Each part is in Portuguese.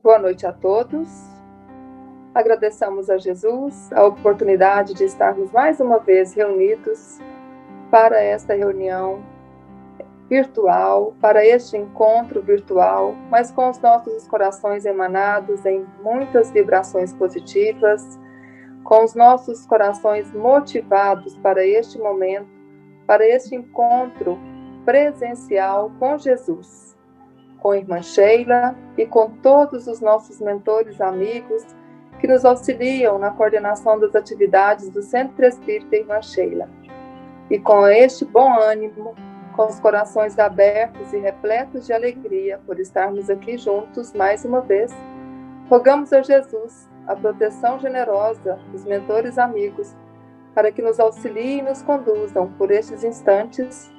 Boa noite a todos. Agradecemos a Jesus a oportunidade de estarmos mais uma vez reunidos para esta reunião virtual, para este encontro virtual, mas com os nossos corações emanados em muitas vibrações positivas, com os nossos corações motivados para este momento, para este encontro presencial com Jesus, com a irmã Sheila e com todos os nossos mentores amigos que nos auxiliam na coordenação das atividades do Centro Espírita Irmã Sheila. E com este bom ânimo, com os corações abertos e repletos de alegria por estarmos aqui juntos mais uma vez, rogamos a Jesus a proteção generosa dos mentores amigos para que nos auxiliem e nos conduzam por estes instantes,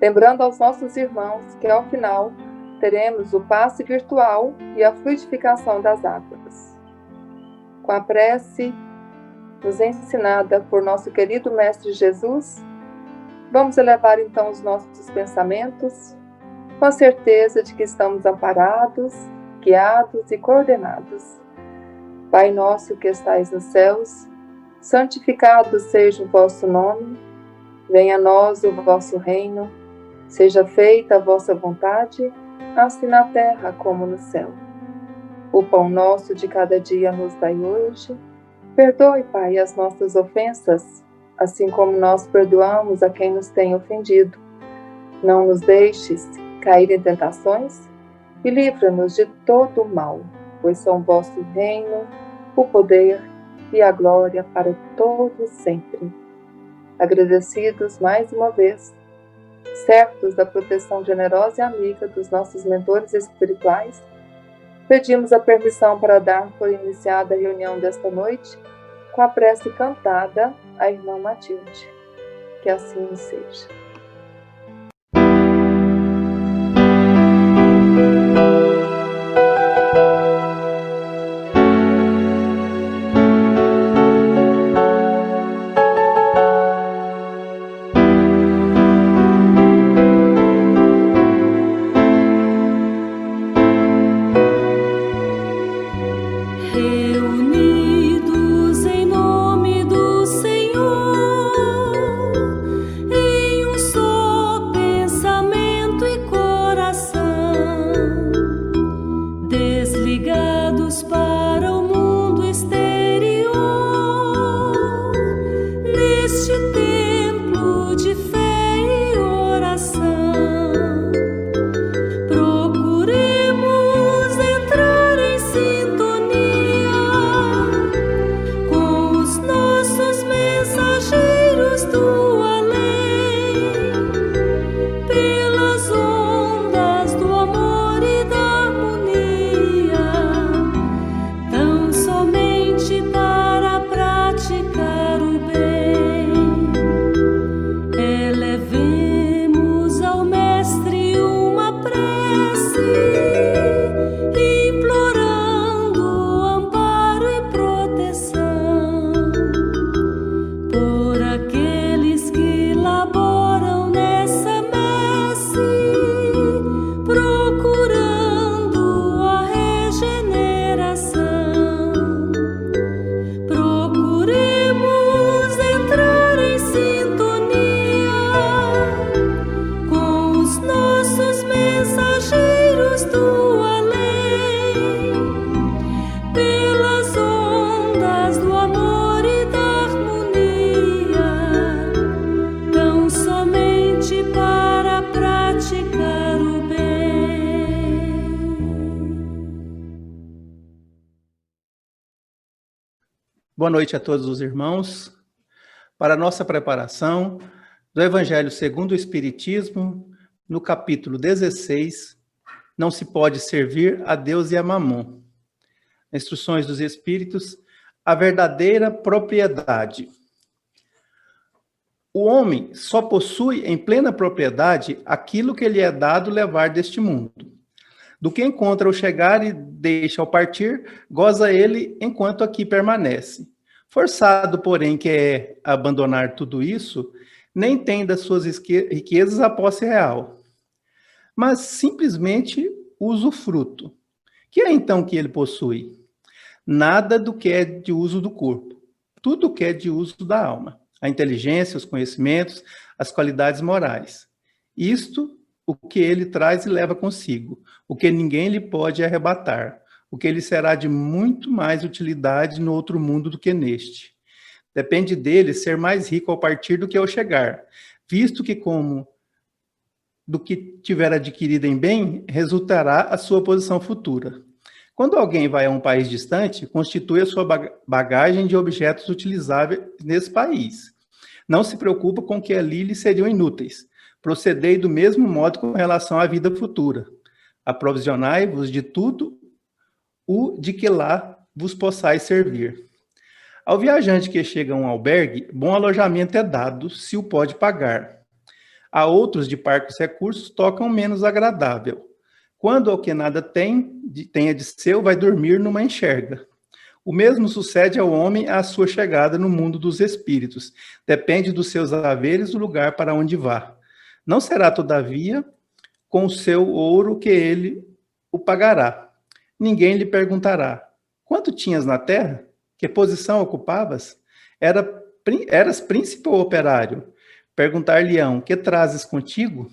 lembrando aos nossos irmãos que ao final teremos o passe virtual e a fluidificação das águas. Com a prece nos ensinada por nosso querido Mestre Jesus, vamos elevar então os nossos pensamentos com a certeza de que estamos amparados, guiados e coordenados. Pai nosso que estais nos céus, santificado seja o vosso nome, venha a nós o vosso reino, seja feita a vossa vontade, assim na terra como no céu. O pão nosso de cada dia nos dai hoje. Perdoe, Pai, as nossas ofensas, assim como nós perdoamos a quem nos tem ofendido. Não nos deixes cair em tentações e livra-nos de todo o mal, pois são vosso reino, o poder e a glória para todos sempre. Agradecidos mais uma vez, certos da proteção generosa e amiga dos nossos mentores espirituais, pedimos a permissão para dar por iniciada a reunião desta noite com a prece cantada à irmã Matilde. Que assim seja. Boa noite a todos os irmãos. Para a nossa preparação do Evangelho segundo o Espiritismo, no capítulo 16, não se pode servir a Deus e a Mamon. Instruções dos Espíritos, a verdadeira propriedade. O homem só possui em plena propriedade aquilo que lhe é dado levar deste mundo. Do que encontra ao chegar e deixa ao partir, goza ele enquanto aqui permanece. Forçado, porém, que é abandonar tudo isso, nem tem das suas riquezas a posse real, mas simplesmente usufruto, Que é então que ele possui? Nada do que é de uso do corpo, tudo que é de uso da alma, a inteligência, os conhecimentos, as qualidades morais. Isto, o que ele traz e leva consigo, o que ninguém lhe pode arrebatar, o que lhe será de muito mais utilidade no outro mundo do que neste. Depende dele ser mais rico ao partir do que ao chegar, visto que como do que tiver adquirido em bem, resultará a sua posição futura. Quando alguém vai a um país distante, constitui a sua bagagem de objetos utilizáveis nesse país. Não se preocupa com que ali lhe seriam inúteis. Procedei do mesmo modo com relação à vida futura. Aprovisionai-vos de tudo o de que lá vos possais servir. Ao viajante que chega a um albergue, bom alojamento é dado, se o pode pagar. A outros de parcos recursos tocam menos agradável. Quando ao que nada tenha de seu, vai dormir numa enxerga. O mesmo sucede ao homem à sua chegada no mundo dos espíritos. Depende dos seus haveres o lugar para onde vá. Não será, todavia, com o seu ouro que ele o pagará. Ninguém lhe perguntará: quanto tinhas na terra? Que posição ocupavas? Eras príncipe ou operário? Perguntar-lhe-ão: que trazes contigo?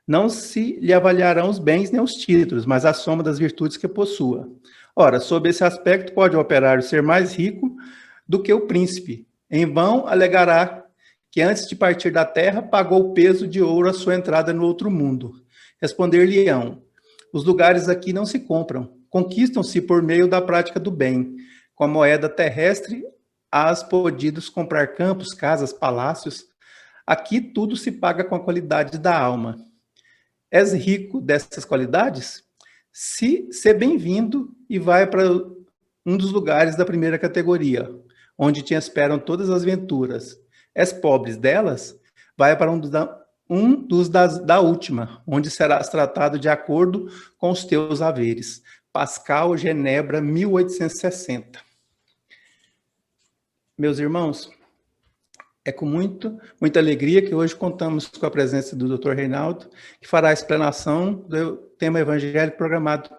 Não se lhe avaliarão os bens nem os títulos, mas a soma das virtudes que possua. Ora, sob esse aspecto, pode o operário ser mais rico do que o príncipe. Em vão alegará que antes de partir da terra pagou o peso de ouro à sua entrada no outro mundo. Responder-lhe-ão: os lugares aqui não se compram, conquistam-se por meio da prática do bem. Com a moeda terrestre, hás podidos comprar campos, casas, palácios. Aqui tudo se paga com a qualidade da alma. És rico dessas qualidades? Se bem-vindo e vai para um dos lugares da primeira categoria, onde te esperam todas as venturas. És pobre delas? Vai para da última, onde serás tratado de acordo com os teus haveres. Pascal, Genebra, 1860. Meus irmãos, é com muita alegria que hoje contamos com a presença do Dr. Reinaldo, que fará a explanação do tema evangélico programado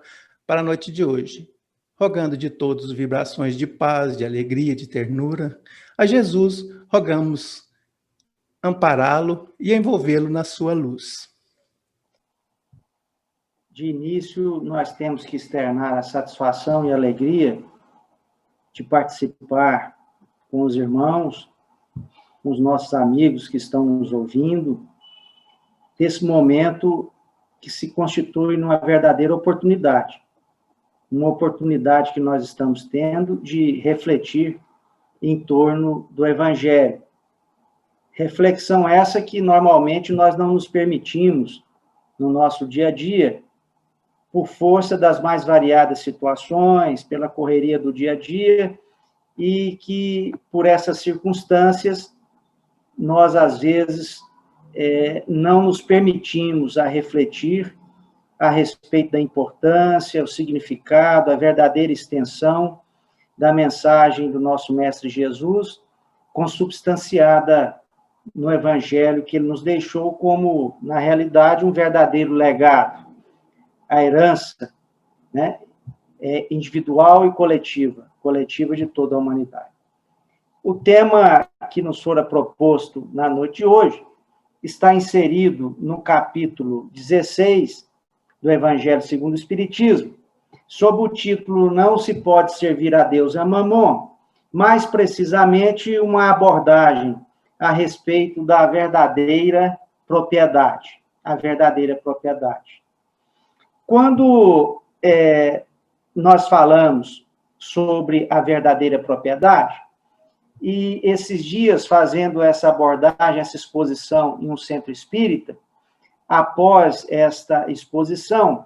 para a noite de hoje. Rogando de todos vibrações de paz, de alegria, de ternura, a Jesus rogamos ampará-lo e envolvê-lo na sua luz. De início, nós temos que externar a satisfação e a alegria de participar com os irmãos, com os nossos amigos que estão nos ouvindo, desse momento que se constitui numa verdadeira oportunidade. Uma oportunidade que nós estamos tendo de refletir em torno do Evangelho. Reflexão essa que normalmente nós não nos permitimos no nosso dia a dia, por força das mais variadas situações, pela correria do dia a dia, e que, por essas circunstâncias, nós, às vezes, não nos permitimos a refletir a respeito da importância, o significado, a verdadeira extensão da mensagem do nosso Mestre Jesus, consubstanciada no Evangelho que ele nos deixou como, na realidade, um verdadeiro legado, a herança, né, individual e coletiva de toda a humanidade. O tema que nos fora proposto na noite de hoje está inserido no capítulo 16 do Evangelho segundo o Espiritismo, sob o título Não se pode servir a Deus a Mamon, mais precisamente uma abordagem a respeito da verdadeira propriedade, a verdadeira propriedade. Quando nós falamos sobre a verdadeira propriedade, e esses dias fazendo essa abordagem, essa exposição em um centro espírita, após esta exposição,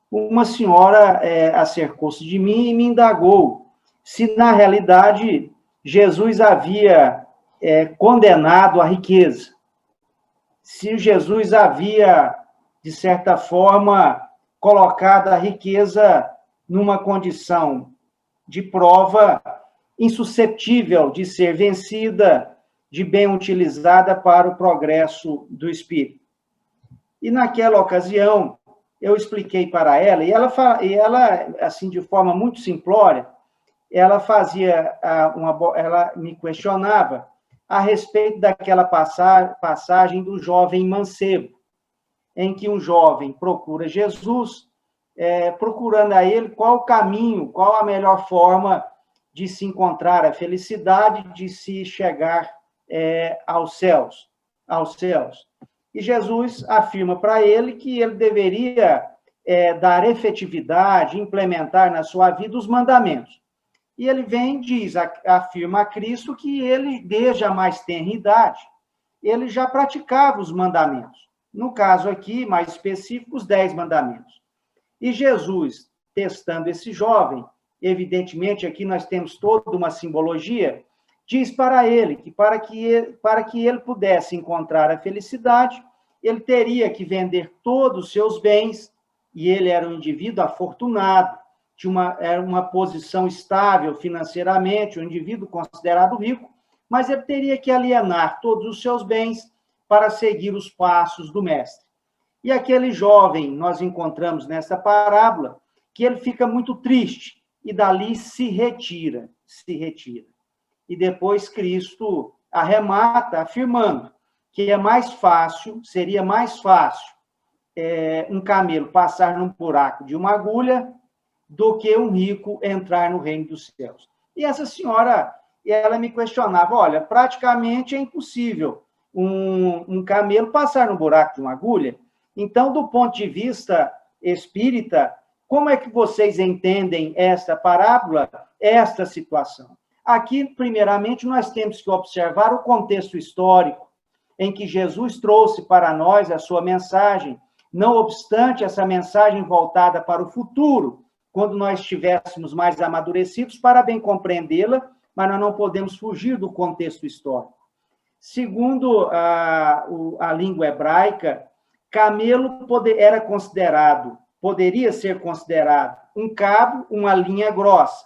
uma senhora acercou-se de mim e me indagou se, na realidade, Jesus havia condenado a riqueza, se Jesus havia, de certa forma, colocado a riqueza numa condição de prova insuscetível de ser vencida, de bem utilizada para o progresso do espírito. E naquela ocasião, eu expliquei para ela, e ela, assim, de forma muito simplória, ela fazia ela me questionava a respeito daquela passagem do jovem mancebo, em que um jovem procura Jesus, procurando a ele qual o caminho, qual a melhor forma de se encontrar a felicidade, de se chegar aos céus. E Jesus afirma para ele que ele deveria dar efetividade, implementar na sua vida os mandamentos. E ele afirma a Cristo que ele, desde a mais tenra idade, ele já praticava os mandamentos. No caso aqui, mais específico, os 10 mandamentos. E Jesus, testando esse jovem, evidentemente aqui nós temos toda uma simbologia, diz para ele que para que ele pudesse encontrar a felicidade, ele teria que vender todos os seus bens, e ele era um indivíduo afortunado, era uma posição estável financeiramente, um indivíduo considerado rico, mas ele teria que alienar todos os seus bens para seguir os passos do mestre. E aquele jovem, nós encontramos nessa parábola, que ele fica muito triste, e dali se retira. E depois Cristo arremata, afirmando que seria mais fácil um camelo passar num buraco de uma agulha do que um rico entrar no reino dos céus. E essa senhora, ela me questionava, olha, praticamente é impossível um camelo passar no buraco de uma agulha. Então, do ponto de vista espírita, como é que vocês entendem esta parábola, esta situação? Aqui, primeiramente, nós temos que observar o contexto histórico em que Jesus trouxe para nós a sua mensagem, não obstante essa mensagem voltada para o futuro, quando nós estivéssemos mais amadurecidos, para bem compreendê-la, mas nós não podemos fugir do contexto histórico. Segundo a língua hebraica, camelo poderia ser considerado um cabo, uma linha grossa,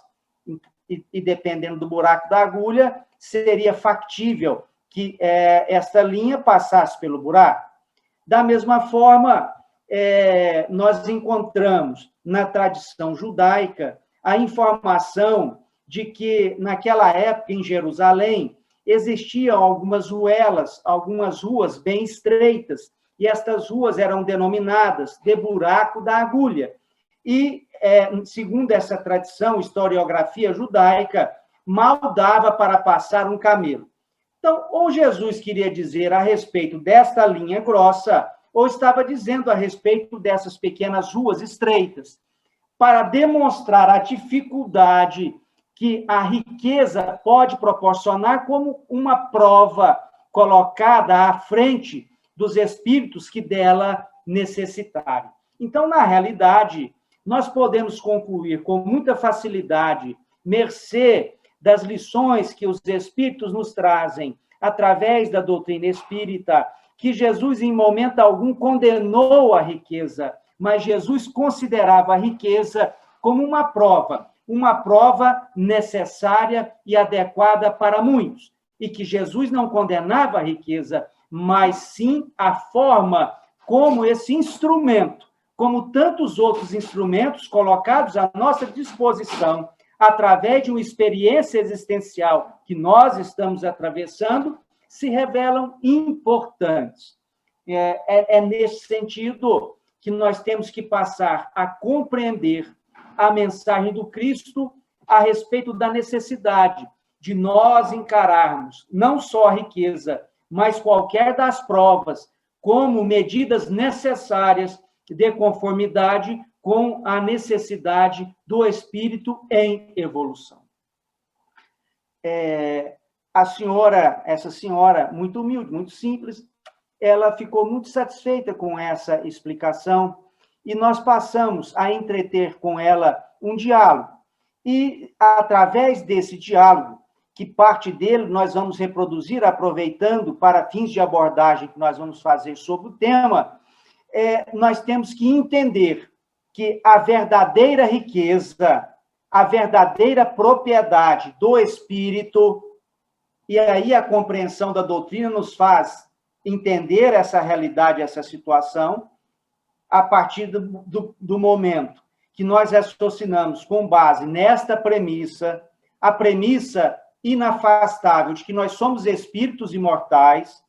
e dependendo do buraco da agulha, seria factível que esta linha passasse pelo buraco. Da mesma forma, nós encontramos na tradição judaica a informação de que, naquela época, em Jerusalém, existiam algumas ruas bem estreitas, e estas ruas eram denominadas de buraco da agulha. E, segundo essa tradição, historiografia judaica, mal dava para passar um camelo. Então, ou Jesus queria dizer a respeito desta linha grossa, ou estava dizendo a respeito dessas pequenas ruas estreitas, para demonstrar a dificuldade que a riqueza pode proporcionar como uma prova colocada à frente dos espíritos que dela necessitarem. Então, na realidade, nós podemos concluir com muita facilidade, mercê das lições que os espíritos nos trazem através da doutrina espírita, que Jesus, em momento algum, condenou a riqueza, mas Jesus considerava a riqueza como uma prova necessária e adequada para muitos, e que Jesus não condenava a riqueza, mas sim a forma como esse instrumento, como tantos outros instrumentos colocados à nossa disposição, através de uma experiência existencial que nós estamos atravessando, se revelam importantes. É nesse sentido que nós temos que passar a compreender a mensagem do Cristo a respeito da necessidade de nós encararmos não só a riqueza, mas qualquer das provas como medidas necessárias de conformidade com a necessidade do espírito em evolução. Essa senhora, muito humilde, muito simples, ela ficou muito satisfeita com essa explicação e nós passamos a entreter com ela um diálogo. E, através desse diálogo, que parte dele nós vamos reproduzir, aproveitando para fins de abordagem que nós vamos fazer sobre o tema, nós temos que entender que a verdadeira riqueza, a verdadeira propriedade do espírito, e aí a compreensão da doutrina nos faz entender essa realidade, essa situação, a partir do momento que nós raciocinamos com base nesta premissa, a premissa inafastável de que nós somos espíritos imortais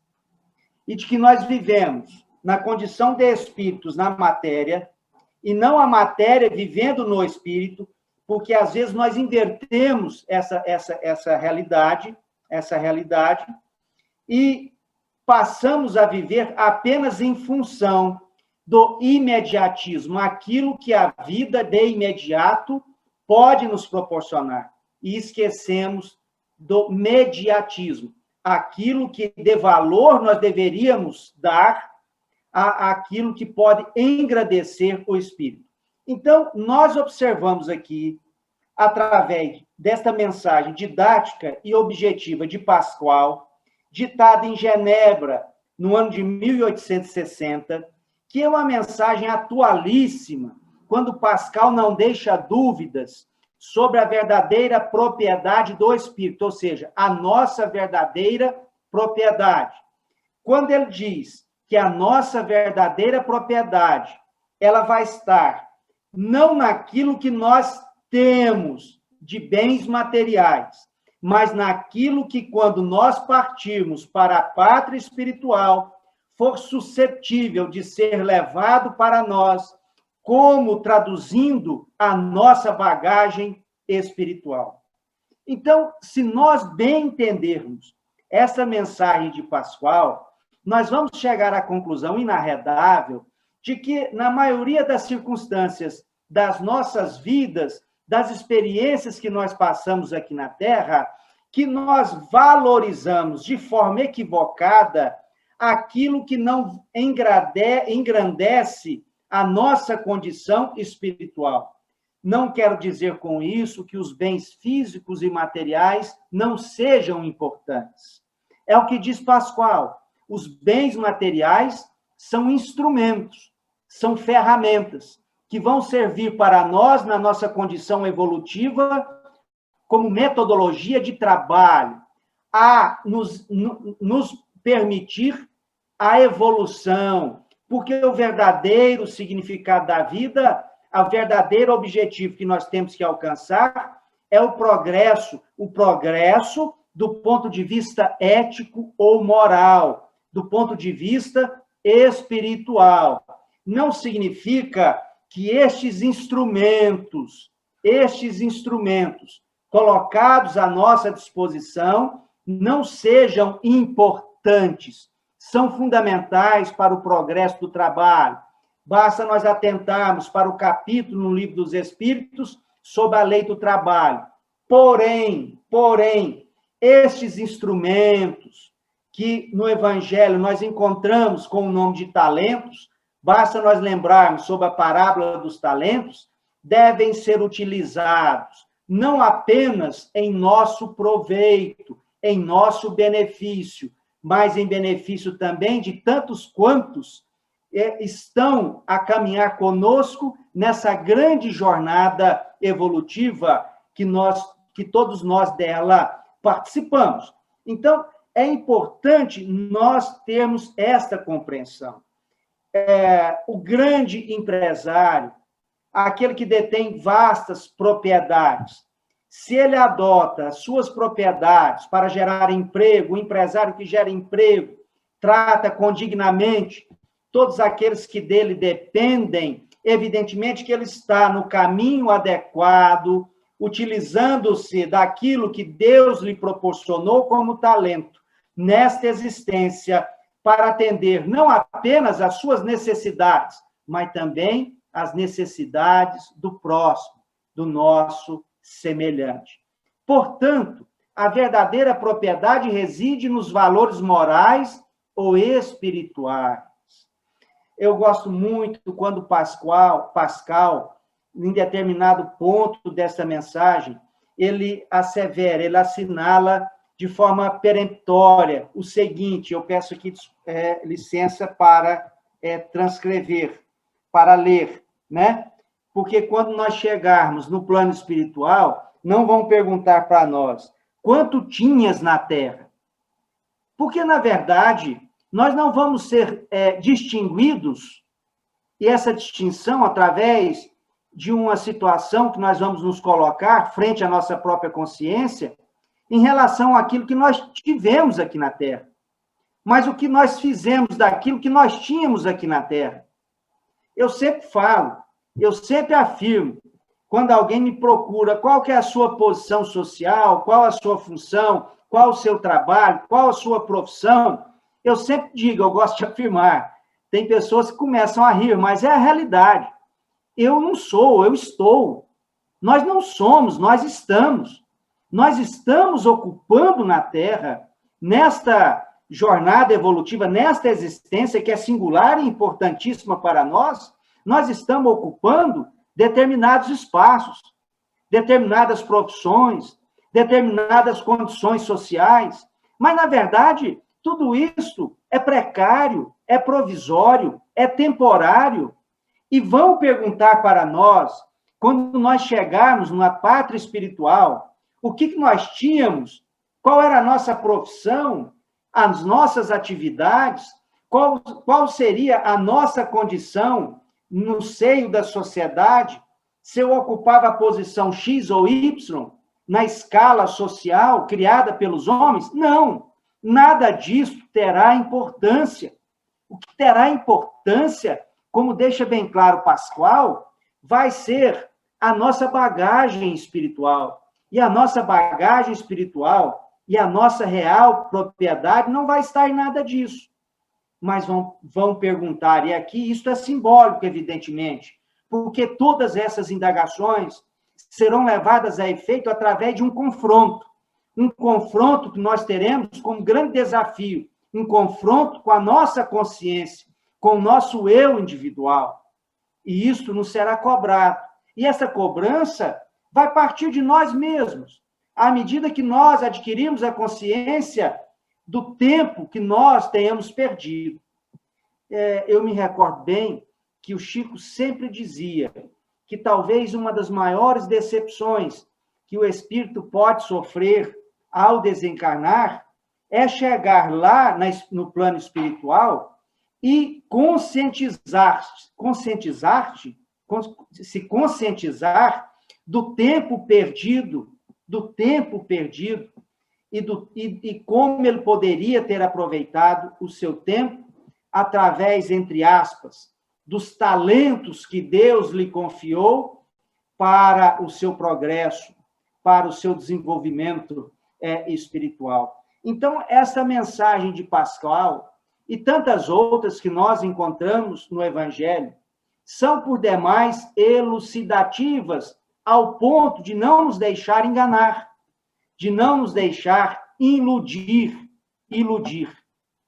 e de que nós vivemos na condição de espíritos na matéria e não a matéria vivendo no espírito, porque às vezes nós invertemos essa realidade e passamos a viver apenas em função do imediatismo, aquilo que a vida de imediato pode nos proporcionar. E esquecemos do mediatismo, aquilo que de valor nós deveríamos dar àquilo que pode engrandecer o espírito. Então, nós observamos aqui, através desta mensagem didática e objetiva de Pascoal, ditada em Genebra, no ano de 1860, que é uma mensagem atualíssima, quando Pascal não deixa dúvidas sobre a verdadeira propriedade do espírito, ou seja, a nossa verdadeira propriedade. Quando ele diz que a nossa verdadeira propriedade, ela vai estar não naquilo que nós temos de bens materiais, mas naquilo que, quando nós partirmos para a pátria espiritual, for suscetível de ser levado para nós, como traduzindo a nossa bagagem espiritual. Então, se nós bem entendermos essa mensagem de Pascoal, nós vamos chegar à conclusão inarredável de que, na maioria das circunstâncias das nossas vidas, das experiências que nós passamos aqui na Terra, que nós valorizamos de forma equivocada aquilo que não engrandece a nossa condição espiritual. Não quero dizer com isso que os bens físicos e materiais não sejam importantes. É o que diz Pascoal. Os bens materiais são instrumentos, são ferramentas que vão servir para nós, na nossa condição evolutiva, como metodologia de trabalho, a nos permitir a evolução, porque o verdadeiro significado da vida, o verdadeiro objetivo que nós temos que alcançar é o progresso do ponto de vista ético ou moral, do ponto de vista espiritual. Não significa que estes instrumentos colocados à nossa disposição não sejam importantes, são fundamentais para o progresso do trabalho. Basta nós atentarmos para o capítulo no Livro dos Espíritos sobre a lei do trabalho. Porém, estes instrumentos que no Evangelho nós encontramos com o nome de talentos, basta nós lembrarmos sobre a parábola dos talentos, devem ser utilizados não apenas em nosso proveito, em nosso benefício, mas em benefício também de tantos quantos estão a caminhar conosco nessa grande jornada evolutiva que todos nós dela participamos. Então, é importante nós termos esta compreensão. O grande empresário, aquele que detém vastas propriedades, se ele adota as suas propriedades para gerar emprego, o empresário que gera emprego, trata condignamente todos aqueles que dele dependem, evidentemente que ele está no caminho adequado, utilizando-se daquilo que Deus lhe proporcionou como talento nesta existência, para atender não apenas às suas necessidades, mas também às necessidades do próximo, do nosso semelhante. Portanto, a verdadeira propriedade reside nos valores morais ou espirituais. Eu gosto muito quando Pascal, em determinado ponto dessa mensagem, ele assevera, ele assinala de forma peremptória o seguinte, eu peço aqui licença para transcrever, para ler, né? Porque quando nós chegarmos no plano espiritual, não vão perguntar para nós, quanto tinhas na Terra? Porque, na verdade, nós não vamos ser distinguidos e essa distinção, através de uma situação que nós vamos nos colocar frente à nossa própria consciência, em relação àquilo que nós tivemos aqui na Terra, mas o que nós fizemos daquilo que nós tínhamos aqui na Terra. Eu sempre falo, eu sempre afirmo, quando alguém me procura, qual que é a sua posição social, qual a sua função, qual o seu trabalho, qual a sua profissão, eu sempre digo, eu gosto de afirmar, tem pessoas que começam a rir, mas é a realidade. Eu não sou, eu estou. Nós não somos, nós estamos. Nós estamos ocupando na Terra, nesta jornada evolutiva, nesta existência que é singular e importantíssima para nós, nós estamos ocupando determinados espaços, determinadas profissões, determinadas condições sociais. Mas, na verdade, tudo isso é precário, é provisório, é temporário. E vão perguntar para nós, quando nós chegarmos numa pátria espiritual, o que nós tínhamos, qual era a nossa profissão, as nossas atividades, qual seria a nossa condição no seio da sociedade, se eu ocupava a posição X ou Y na escala social criada pelos homens? Não, nada disso terá importância. O que terá importância, como deixa bem claro Pascoal, vai ser a nossa bagagem espiritual. E a nossa bagagem espiritual e a nossa real propriedade não vai estar em nada disso. Mas vão perguntar, e aqui isso é simbólico, evidentemente, porque todas essas indagações serão levadas a efeito através de um confronto que nós teremos como grande desafio, um confronto com a nossa consciência, com o nosso eu individual. E isso nos será cobrado. E essa cobrança vai partir de nós mesmos, à medida que nós adquirimos a consciência do tempo que nós tenhamos perdido. Eu me recordo bem que o Chico sempre dizia que talvez uma das maiores decepções que o espírito pode sofrer ao desencarnar é chegar lá no plano espiritual e se conscientizar do tempo perdido, e como ele poderia ter aproveitado o seu tempo através, entre aspas, dos talentos que Deus lhe confiou para o seu progresso, para o seu desenvolvimento espiritual. Então, essa mensagem de Pascoal e tantas outras que nós encontramos no Evangelho são, por demais, elucidativas ao ponto de não nos deixar enganar, de não nos deixar iludir,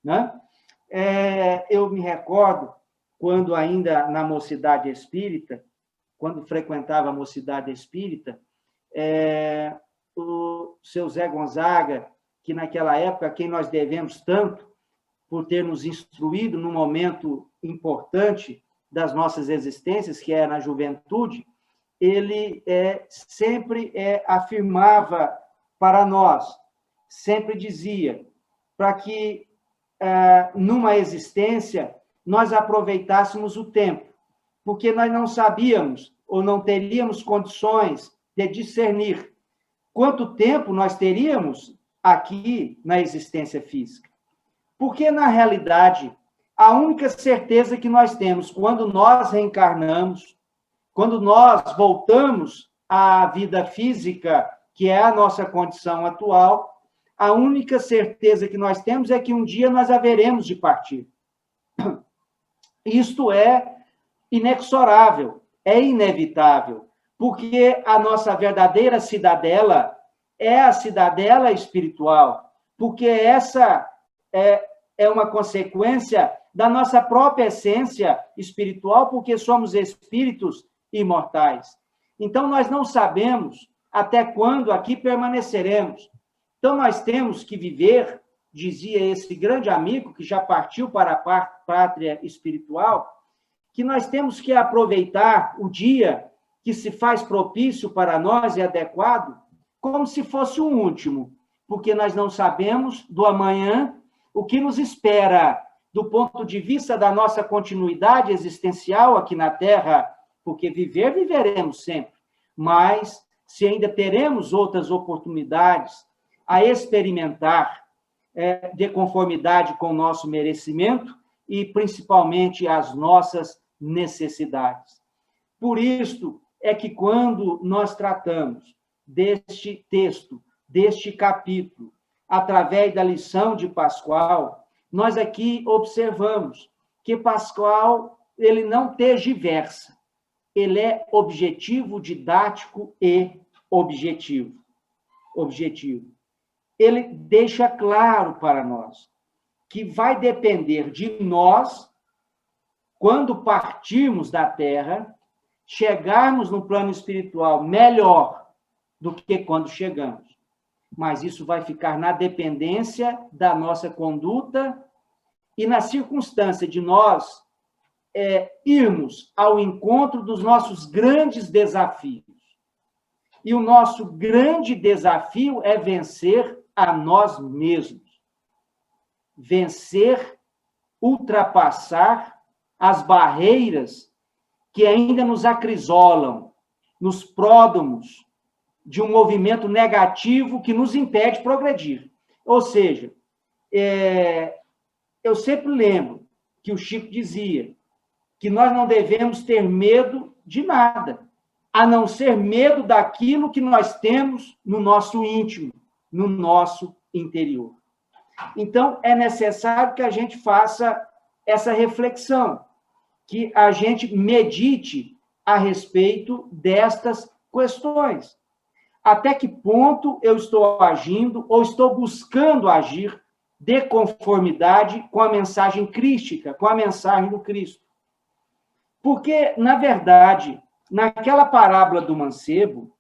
né? Eu me recordo, quando ainda na mocidade espírita, quando frequentava a mocidade espírita, o seu Zé Gonzaga, que naquela época, a quem nós devemos tanto, por ter nos instruído num momento importante das nossas existências, que é na juventude, ele sempre afirmava para nós, sempre dizia, para que numa existência nós aproveitássemos o tempo, porque nós não sabíamos ou não teríamos condições de discernir quanto tempo nós teríamos aqui na existência física. Porque, na realidade, a única certeza que nós temos quando nós reencarnamos, quando nós voltamos à vida física, que é a nossa condição atual, a única certeza que nós temos é que um dia nós haveremos de partir. Isto é inexorável, é inevitável, porque a nossa verdadeira cidadela é a cidadela espiritual, porque essa é uma consequência da nossa própria essência espiritual, porque somos espíritos imortais. Então, nós não sabemos até quando aqui permaneceremos. Então, nós temos que viver, dizia esse grande amigo que já partiu para a pátria espiritual, que nós temos que aproveitar o dia que se faz propício para nós e adequado, como se fosse o último, porque nós não sabemos do amanhã o que nos espera do ponto de vista da nossa continuidade existencial aqui na Terra, porque viveremos sempre, mas se ainda teremos outras oportunidades a experimentar de conformidade com o nosso merecimento e, principalmente, as nossas necessidades. Por isso é que, quando nós tratamos deste texto, deste capítulo, através da lição de Pascoal, nós aqui observamos que Pascoal, ele não tergiversa, ele é objetivo, didático e objetivo. Ele deixa claro para nós que vai depender de nós, quando partirmos da Terra, chegarmos no plano espiritual melhor do que quando chegamos. Mas isso vai ficar na dependência da nossa conduta e na circunstância de nós irmos ao encontro dos nossos grandes desafios. E o nosso grande desafio é vencer a nós mesmos. Vencer, ultrapassar as barreiras que ainda nos acrisolam, nos pródromos de um movimento negativo que nos impede de progredir. Ou seja, eu sempre lembro que o Chico dizia que nós não devemos ter medo de nada, a não ser medo daquilo que nós temos no nosso íntimo, no nosso interior. Então, é necessário que a gente faça essa reflexão, que a gente medite a respeito destas questões. Até que ponto eu estou agindo ou estou buscando agir de conformidade com a mensagem crística, com a mensagem do Cristo. Porque, na verdade, naquela parábola do mancebo,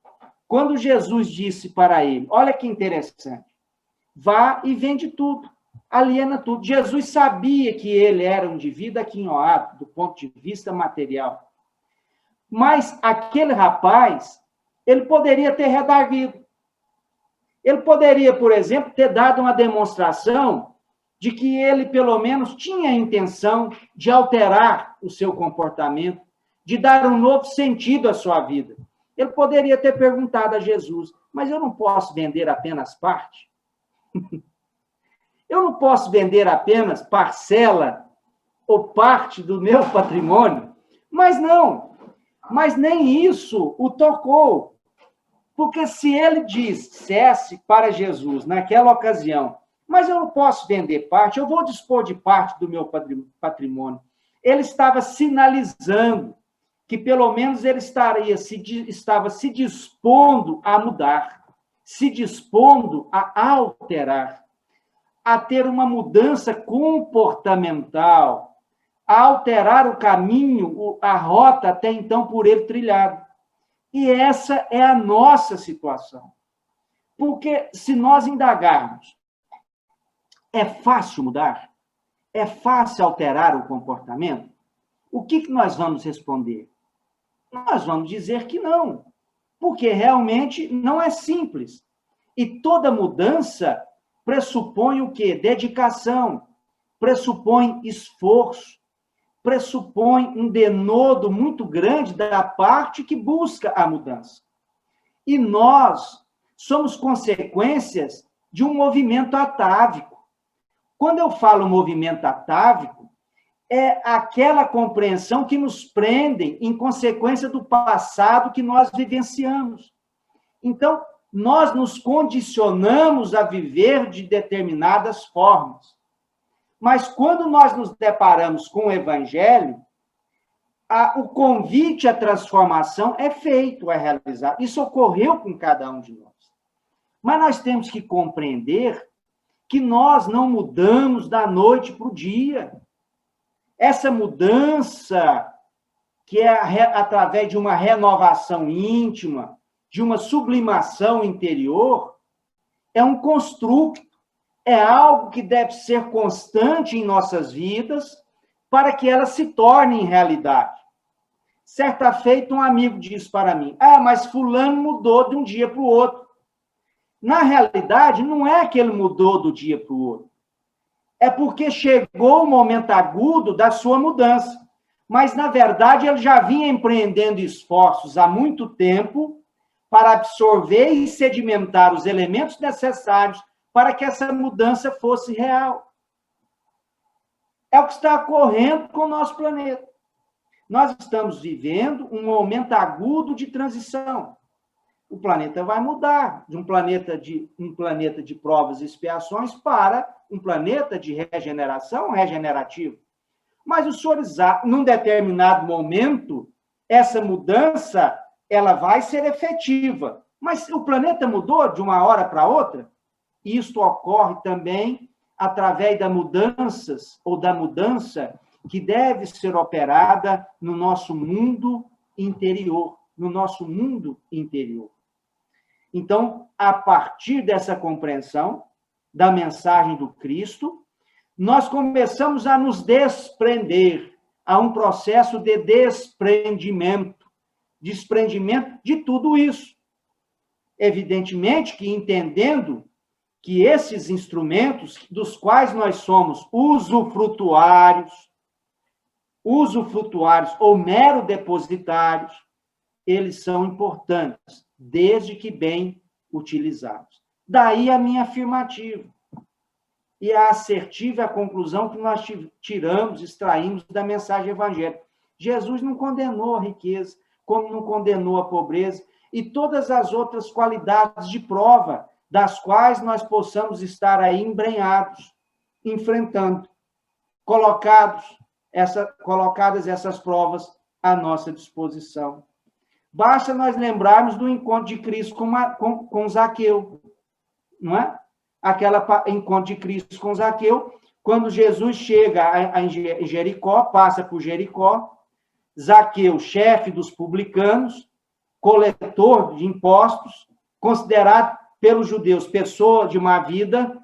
quando Jesus disse para ele, olha que interessante, vá e vende tudo, aliena tudo. Jesus sabia que ele era um indivíduo aquinhoado, do ponto de vista material. Mas aquele rapaz, ele poderia ter redarguido. Ele poderia, por exemplo, ter dado uma demonstração de que ele, pelo menos, tinha a intenção de alterar o seu comportamento, de dar um novo sentido à sua vida. Ele poderia ter perguntado a Jesus, mas eu não posso vender apenas parte? Eu não posso vender apenas parcela ou parte do meu patrimônio? Mas não, mas nem isso o tocou. Porque se ele dissesse para Jesus, naquela ocasião, mas eu não posso vender parte, eu vou dispor de parte do meu patrimônio, ele estava sinalizando que, pelo menos, ele estava se dispondo a mudar, se dispondo a alterar, a ter uma mudança comportamental, a alterar o caminho, a rota até então por ele trilhado. E essa é a nossa situação. Porque se nós indagarmos, é fácil mudar? É fácil alterar o comportamento? O que nós vamos responder? Nós vamos dizer que não, porque realmente não é simples. E toda mudança pressupõe o quê? Dedicação, pressupõe esforço, pressupõe um denodo muito grande da parte que busca a mudança. E nós somos consequências de um movimento atávico. Quando eu falo movimento atávico, é aquela compreensão que nos prendem em consequência do passado que nós vivenciamos. Então, nós nos condicionamos a viver de determinadas formas. Mas quando nós nos deparamos com o Evangelho, o convite à transformação é feito, é realizado. Isso ocorreu com cada um de nós. Mas nós temos que compreender que nós não mudamos da noite para o dia. Essa mudança, que é através de uma renovação íntima, de uma sublimação interior, é um construto, é algo que deve ser constante em nossas vidas para que ela se torne realidade. Certa feita, um amigo disse para mim, mas fulano mudou de um dia para o outro. Na realidade, não é que ele mudou do dia para o outro. é porque chegou o momento agudo da sua mudança. Mas, na verdade, ele já vinha empreendendo esforços há muito tempo para absorver e sedimentar os elementos necessários para que essa mudança fosse real. É o que está ocorrendo com o nosso planeta. Nós estamos vivendo um momento agudo de transição. O planeta vai mudar de um planeta de provas e expiações para um planeta de regeneração, regenerativo. Mas os senhores, num determinado momento, essa mudança ela vai ser efetiva. Mas o planeta mudou de uma hora para outra? Isto ocorre também através das mudanças, ou da mudança que deve ser operada no nosso mundo interior. No nosso mundo interior. Então, a partir dessa compreensão da mensagem do Cristo, nós começamos a nos desprender, a um processo de desprendimento de tudo isso. Evidentemente que entendendo que esses instrumentos, dos quais nós somos usufrutuários ou mero depositários, eles são importantes, desde que bem utilizados. Daí a minha afirmativa. E a assertiva é a conclusão que nós extraímos da mensagem evangélica. Jesus não condenou a riqueza, como não condenou a pobreza, e todas as outras qualidades de prova, das quais nós possamos estar aí embrenhados, enfrentando, colocadas essas provas à nossa disposição. Basta nós lembrarmos do encontro de Cristo com Zaqueu, não é? Encontro de Cristo com Zaqueu, quando Jesus chega em Jericó, passa por Jericó, Zaqueu, chefe dos publicanos, coletor de impostos, considerado pelos judeus pessoa de má vida,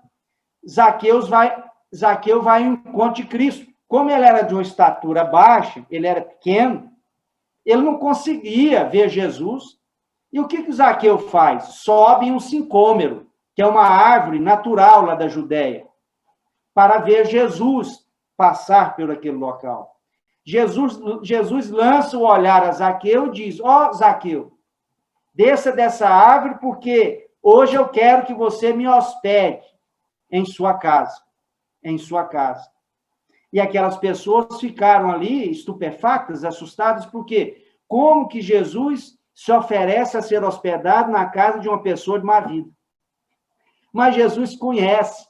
Zaqueu vai em encontro de Cristo. Como ele era de uma estatura baixa, ele era pequeno, ele não conseguia ver Jesus. E o que Zaqueu faz? Sobe em um sicômoro, que é uma árvore natural lá da Judéia, para ver Jesus passar por aquele local. Jesus lança o olhar a Zaqueu e diz: ó, Zaqueu, desça dessa árvore, porque hoje eu quero que você me hospede em sua casa. Em sua casa. E aquelas pessoas ficaram ali estupefactas, assustadas, porque como que Jesus se oferece a ser hospedado na casa de uma pessoa de má vida? Mas Jesus conhece,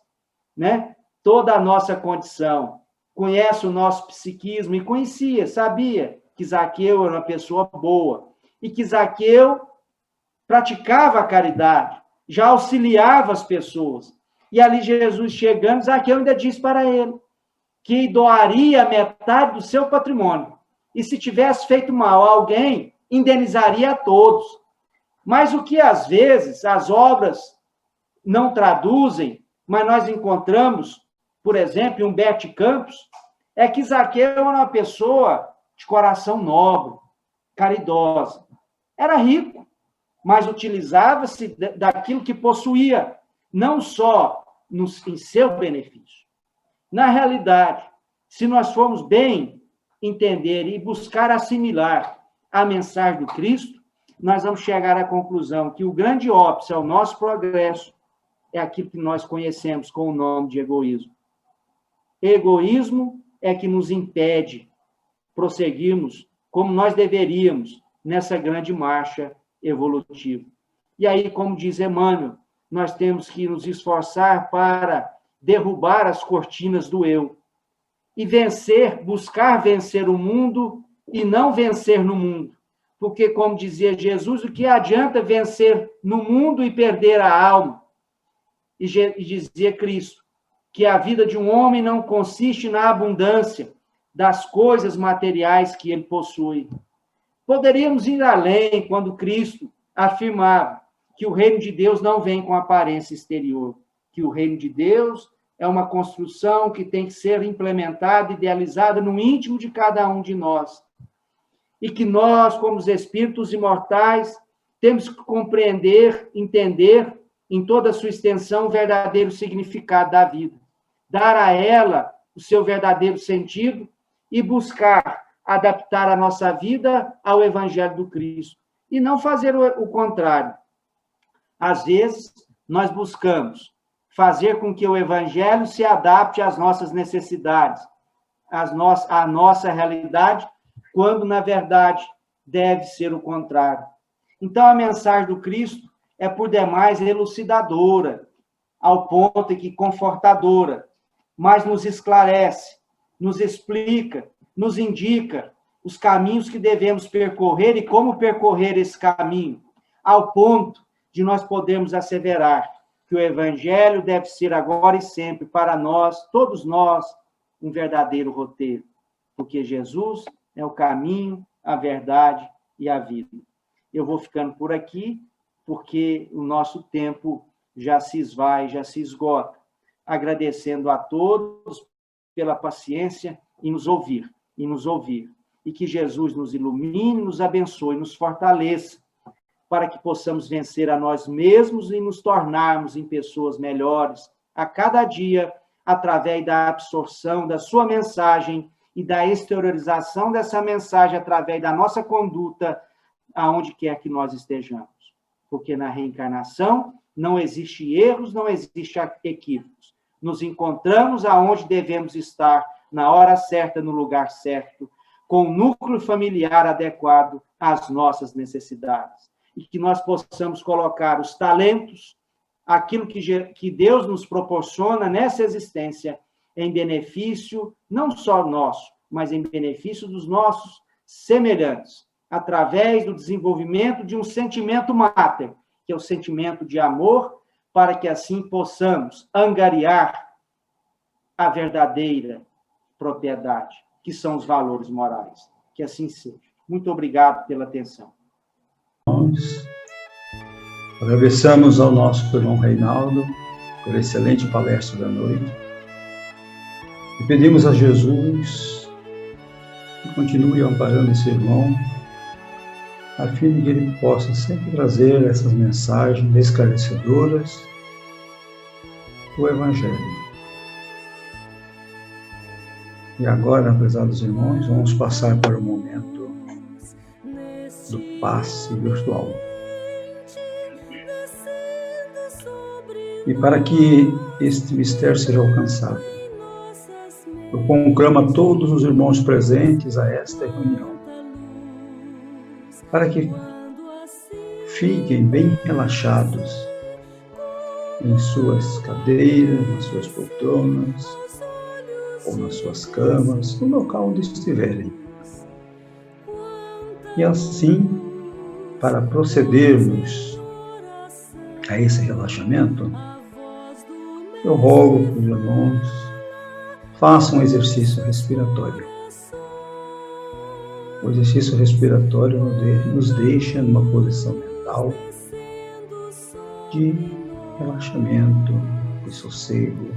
né, toda a nossa condição, conhece o nosso psiquismo e conhecia, sabia que Zaqueu era uma pessoa boa e que Zaqueu praticava a caridade, já auxiliava as pessoas. E ali Jesus chegando, Zaqueu ainda disse para ele que doaria metade do seu patrimônio. E se tivesse feito mal a alguém, indenizaria a todos. Mas o que, às vezes, as obras não traduzem, mas nós encontramos, por exemplo, em Humberto Campos, é que Zaqueu era uma pessoa de coração nobre, caridosa. Era rico, mas utilizava-se daquilo que possuía, não só em seu benefício. Na realidade, se nós formos bem entender e buscar assimilar a mensagem do Cristo, nós vamos chegar à conclusão que o grande óbice ao nosso progresso é aquilo que nós conhecemos com o nome de egoísmo. Egoísmo é que nos impede prosseguirmos como nós deveríamos nessa grande marcha evolutiva. E aí, como diz Emmanuel, nós temos que nos esforçar para derrubar as cortinas do eu e buscar vencer o mundo e não vencer no mundo. Porque, como dizia Jesus, o que adianta vencer no mundo e perder a alma? E dizia Cristo que a vida de um homem não consiste na abundância das coisas materiais que ele possui. Poderíamos ir além quando Cristo afirmava que o reino de Deus não vem com aparência exterior, que o reino de Deus é uma construção que tem que ser implementada, idealizada no íntimo de cada um de nós. E que nós, como os espíritos imortais, temos que compreender, entender, em toda a sua extensão, o verdadeiro significado da vida. dar a ela o seu verdadeiro sentido e buscar adaptar a nossa vida ao Evangelho do Cristo. E não fazer o contrário. Às vezes, nós buscamos fazer com que o Evangelho se adapte às nossas necessidades, à nossa realidade, quando, na verdade, deve ser o contrário. Então, a mensagem do Cristo é, por demais, elucidadora, ao ponto que confortadora, mas nos esclarece, nos explica, nos indica os caminhos que devemos percorrer e como percorrer esse caminho, ao ponto de nós podermos asseverar que o Evangelho deve ser agora e sempre para nós, todos nós, um verdadeiro roteiro, porque Jesus é o caminho, a verdade e a vida. Eu vou ficando por aqui, porque o nosso tempo já se esvai, já se esgota. Agradecendo a todos pela paciência em nos ouvir, E que Jesus nos ilumine, nos abençoe, nos fortaleça, para que possamos vencer a nós mesmos e nos tornarmos em pessoas melhores a cada dia, através da absorção da sua mensagem e da exteriorização dessa mensagem através da nossa conduta, aonde quer que nós estejamos. Porque na reencarnação não existe erros, não existe equívocos. Nos encontramos aonde devemos estar, na hora certa, no lugar certo, com o núcleo familiar adequado às nossas necessidades. E que nós possamos colocar os talentos, aquilo que Deus nos proporciona nessa existência, em benefício não só nosso, mas em benefício dos nossos semelhantes, através do desenvolvimento de um sentimento máter, que é o sentimento de amor, para que assim possamos angariar a verdadeira propriedade, que são os valores morais. Que assim seja. Muito obrigado pela atenção. Nós agradecemos ao nosso irmão Reinaldo pela excelente palestra da noite e pedimos a Jesus que continue amparando esse irmão, a fim de que ele possa sempre trazer essas mensagens esclarecedoras do Evangelho. E agora, prezados irmãos, vamos passar para o momento do passe virtual. E para que este mistério seja alcançado, eu conclamo a todos os irmãos presentes a esta reunião, para que fiquem bem relaxados em suas cadeiras, nas suas poltronas, ou nas suas camas, no local onde estiverem. E assim, para procedermos a esse relaxamento, eu rogo para os irmãos, façam um exercício respiratório. O exercício respiratório nos deixa numa posição mental de relaxamento, de sossego.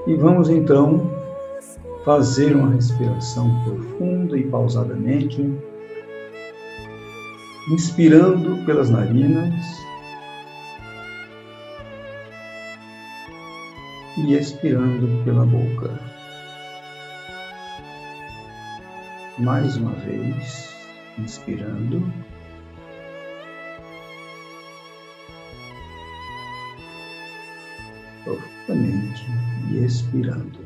E vamos então fazer uma respiração profunda e pausadamente, inspirando pelas narinas e expirando pela boca. Mais uma vez, inspirando profundamente e expirando.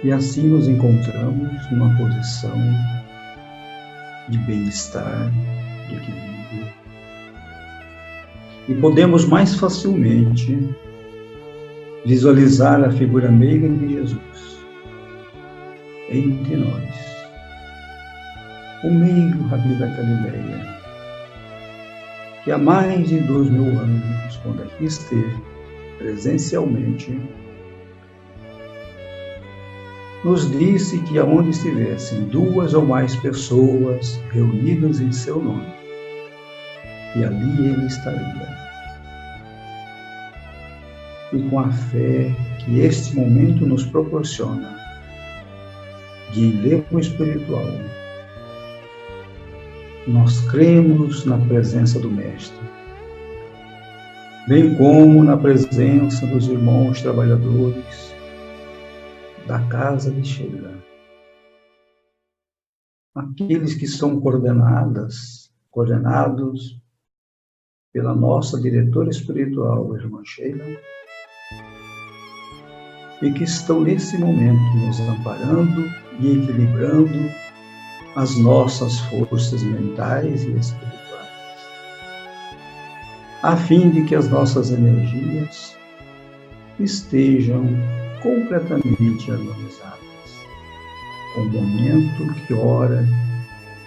E assim nos encontramos numa posição de bem-estar, de equilíbrio. E podemos mais facilmente visualizar a figura meiga de Jesus entre nós. O meigo Rabi da Galileia, que há mais de 2000 anos, quando aqui esteve presencialmente, nos disse que aonde estivessem 2 ou mais pessoas reunidas em seu nome, e ali ele estaria. E com a fé que este momento nos proporciona, de enlevo espiritual, nós cremos na presença do Mestre bem como na presença dos irmãos trabalhadores da casa de Sheila. Aqueles que são coordenados pela nossa diretora espiritual, a irmã Sheila, e que estão nesse momento nos amparando e equilibrando as nossas forças mentais e espirituais, a fim de que as nossas energias estejam completamente harmonizadas com o momento que ora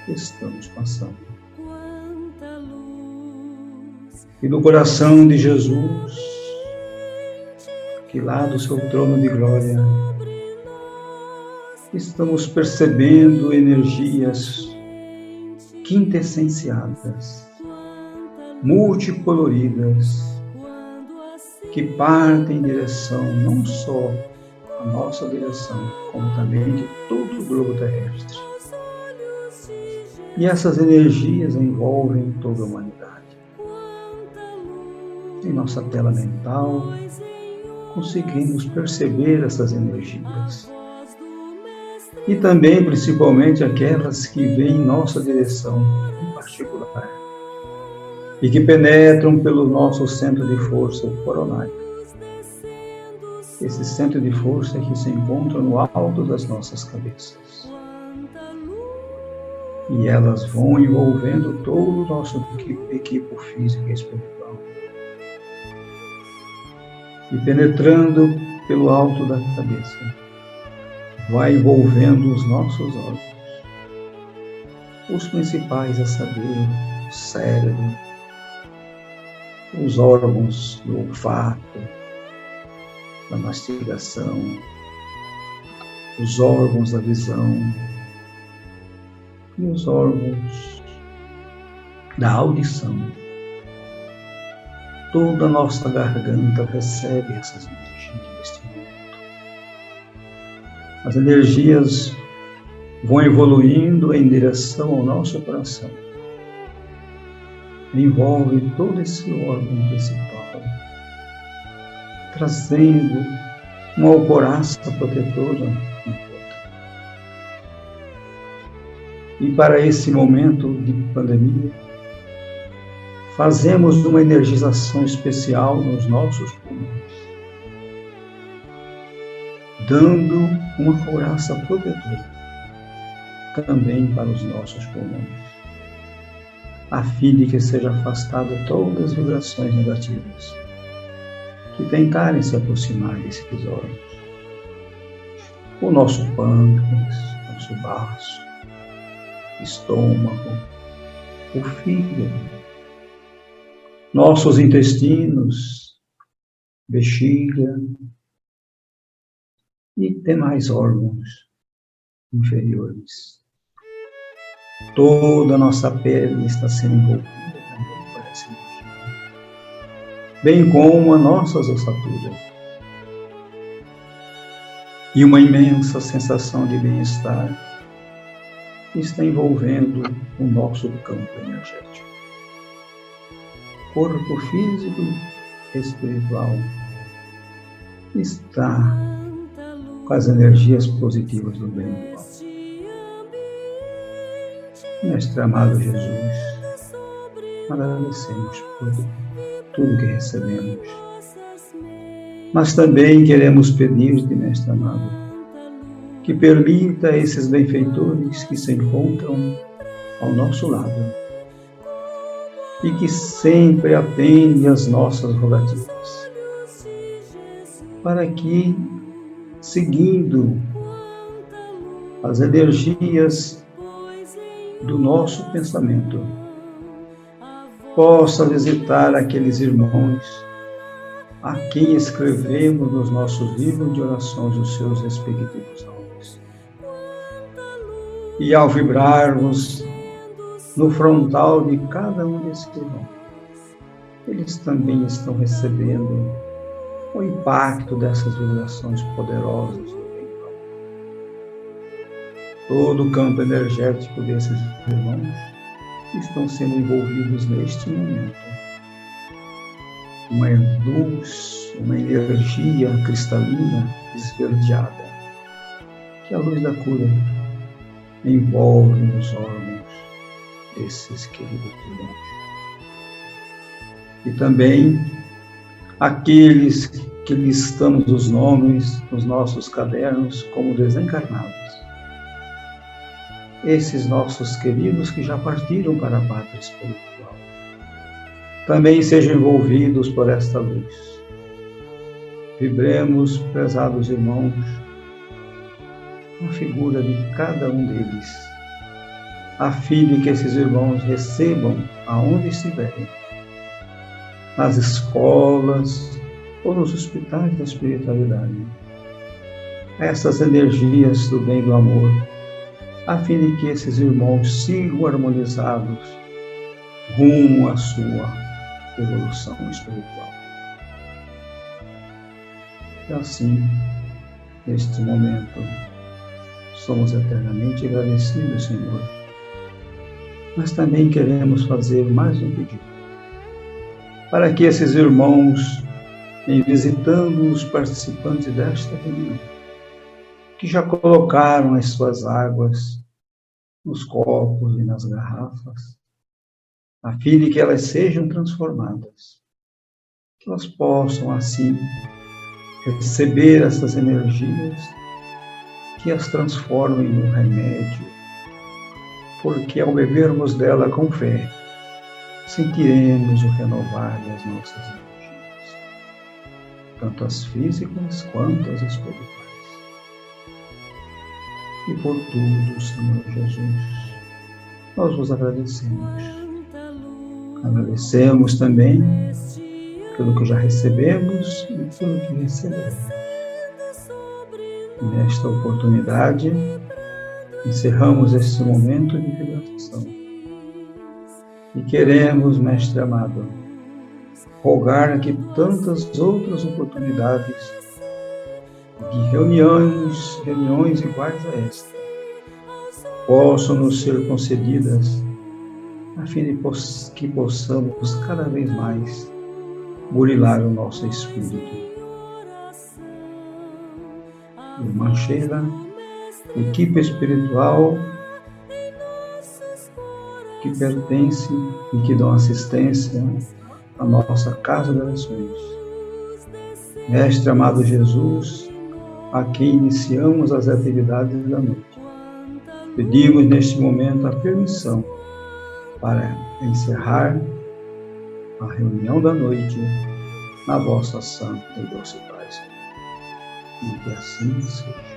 estamos passando. E no coração de Jesus, que lá do seu trono de glória, estamos percebendo energias quintessenciadas, multicoloridas, que partem em direção não só à nossa direção, como também de todo o globo terrestre. E essas energias envolvem toda a humanidade. Em nossa tela mental, conseguimos perceber essas energias. E também, principalmente, aquelas que vêm em nossa direção, em particular, e que penetram pelo nosso centro de força coronário. Esse centro de força que se encontra no alto das nossas cabeças. E elas vão envolvendo todo o nosso equipo físico e espiritual. E penetrando pelo alto da cabeça, vai envolvendo os nossos órgãos. Os principais a saber, o cérebro, os órgãos do olfato, da mastigação, os órgãos da visão e os órgãos da audição. Toda a nossa garganta recebe essas energias neste momento. As energias vão evoluindo em direção ao nosso coração. Envolve todo esse órgão principal, trazendo uma alcoraça protetora em volta. E para esse momento de pandemia, fazemos uma energização especial nos nossos pulmões, dando uma couraça protetora também para os nossos pulmões, a fim de que seja afastada todas as vibrações negativas que tentarem se aproximar desses órgãos. O nosso pâncreas, nosso baço, estômago, o fígado, nossos intestinos, bexiga e demais órgãos inferiores. Toda a nossa pele está sendo envolvida também por essa energia, bem como a nossa ossatura. E uma imensa sensação de bem-estar está envolvendo o nosso campo energético. Corpo físico e espiritual está com as energias positivas do bem e do mal. Mestre amado Jesus, agradecemos por tudo que recebemos, mas também queremos pedir-te, Mestre amado, que permita esses benfeitores que se encontram ao nosso lado e que sempre atende às nossas rogativas, para que, seguindo as energias do nosso pensamento, possa visitar aqueles irmãos a quem escrevemos nos nossos livros de orações os seus respectivos nomes. E ao vibrarmos no frontal de cada um desses irmãos, eles também estão recebendo o impacto dessas vibrações poderosas do bem e do mal. Todo o campo energético desses irmãos estão sendo envolvidos neste momento uma luz, uma energia cristalina esverdeada, que a luz da cura envolve nos órgãos desses queridos irmãos. E também aqueles que listamos os nomes nos nossos cadernos como desencarnados. Esses nossos queridos que já partiram para a pátria espiritual também sejam envolvidos por esta luz. Vibremos, prezados irmãos, a figura de cada um deles, a fim de que esses irmãos recebam aonde estiverem, nas escolas ou nos hospitais da espiritualidade, essas energias do bem e do amor, a fim de que esses irmãos sigam harmonizados rumo à sua evolução espiritual. E assim, neste momento, somos eternamente agradecidos, Senhor, mas também queremos fazer mais um pedido, para que esses irmãos, em visitando os participantes desta reunião, que já colocaram as suas águas nos copos e nas garrafas, a fim de que elas sejam transformadas, que elas possam, assim, receber essas energias que as transformem no remédio, porque ao bebermos dela com fé, sentiremos o renovar das nossas energias, tanto as físicas quanto as espirituais. E por tudo, Senhor Jesus, nós vos agradecemos. Agradecemos também pelo que já recebemos e pelo que receberemos. Nesta oportunidade, encerramos este momento de vibração. E queremos, Mestre amado, rogar que tantas outras oportunidades de reuniões iguais a esta, possam nos ser concedidas, a fim de que possamos cada vez mais burilar o nosso espírito. Irmã Sheila, equipe espiritual que pertence e que dão assistência à nossa Casa de Orações. Mestre amado Jesus, a quem iniciamos as atividades da noite, pedimos neste momento a permissão para encerrar a reunião da noite na vossa santa e doce paz. E que assim seja.